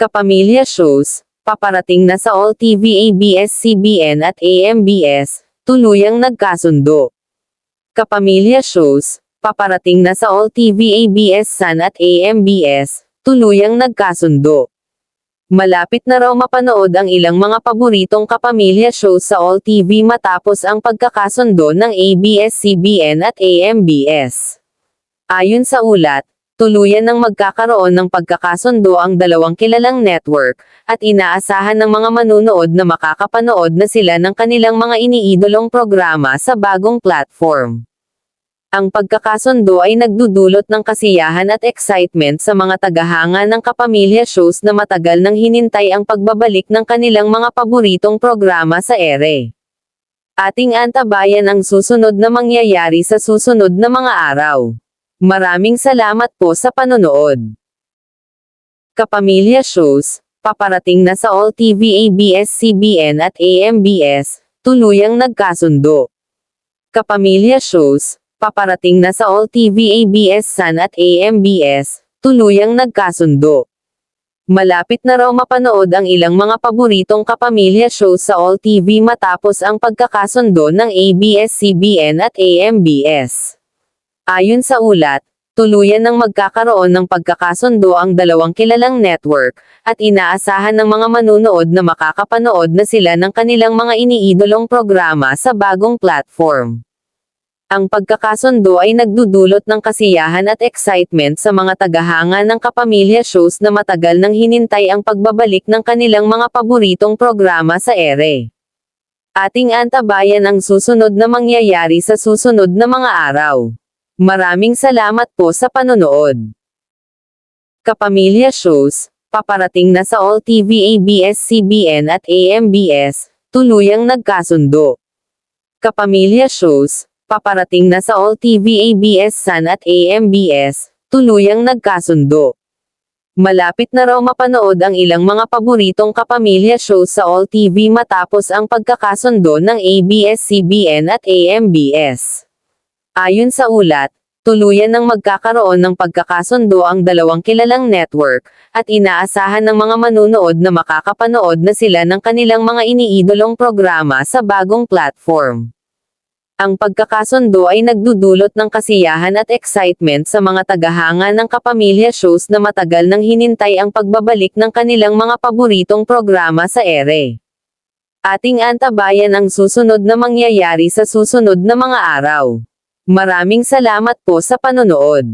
Kapamilya shows, paparating na sa All TV ABS-CBN at AMBS, tuluyang nagkasundo. Kapamilya shows, paparating na sa All TV ABS-CBN at AMBS, tuluyang nagkasundo. Malapit na raw mapanood ang ilang mga paboritong kapamilya shows sa All TV matapos ang pagkakasundo ng ABS-CBN at AMBS. Ayon sa ulat, tuluyan ng magkakaroon ng pagkakasundo ang dalawang kilalang network, at inaasahan ng mga manunood na makakapanood na sila ng kanilang mga iniidolong programa sa bagong platform. Ang pagkakasundo ay nagdudulot ng kasiyahan at excitement sa mga tagahanga ng kapamilya shows na matagal nang hinintay ang pagbabalik ng kanilang mga paboritong programa sa ere. Ating antabayan ang susunod na mangyayari sa susunod na mga araw. Maraming salamat po sa panonood. Kapamilya shows, paparating na sa All TV ABS-CBN at AMBS, tuluyang nagkasundo. Kapamilya shows, paparating na sa All TV ABS-CBN at AMBS, tuluyang nagkasundo. Malapit na raw mapanood ang ilang mga paboritong kapamilya shows sa All TV matapos ang pagkakasundo ng ABS-CBN at AMBS. Ayon sa ulat, tuluyan ng magkakaroon ng pagkakasundo ang dalawang kilalang network, at inaasahan ng mga manunood na makakapanood na sila ng kanilang mga iniidolong programa sa bagong platform. Ang pagkakasundo ay nagdudulot ng kasiyahan at excitement sa mga tagahanga ng kapamilya shows na matagal nang hinintay ang pagbabalik ng kanilang mga paboritong programa sa ere. Ating antabayan ang susunod na mangyayari sa susunod na mga araw. Maraming salamat po sa panonood. Kapamilya shows, paparating na sa All TV ABS-CBN at AMBS, tuluyang nagkasundo. Kapamilya shows, paparating na sa All TV ABS-CBN at AMBS, tuluyang nagkasundo. Malapit na raw mapanood ang ilang mga paboritong kapamilya shows sa All TV matapos ang pagkakasundo ng ABS-CBN at AMBS. Ayon sa ulat, tuluyan ng magkakaroon ng pagkakasundo ang dalawang kilalang network, at inaasahan ng mga manunood na makakapanood na sila ng kanilang mga iniidolong programa sa bagong platform. Ang pagkakasundo ay nagdudulot ng kasiyahan at excitement sa mga tagahanga ng kapamilya shows na matagal nang hinintay ang pagbabalik ng kanilang mga paboritong programa sa ere. Ating antabayan ang susunod na mangyayari sa susunod na mga araw. Maraming salamat po sa panonood.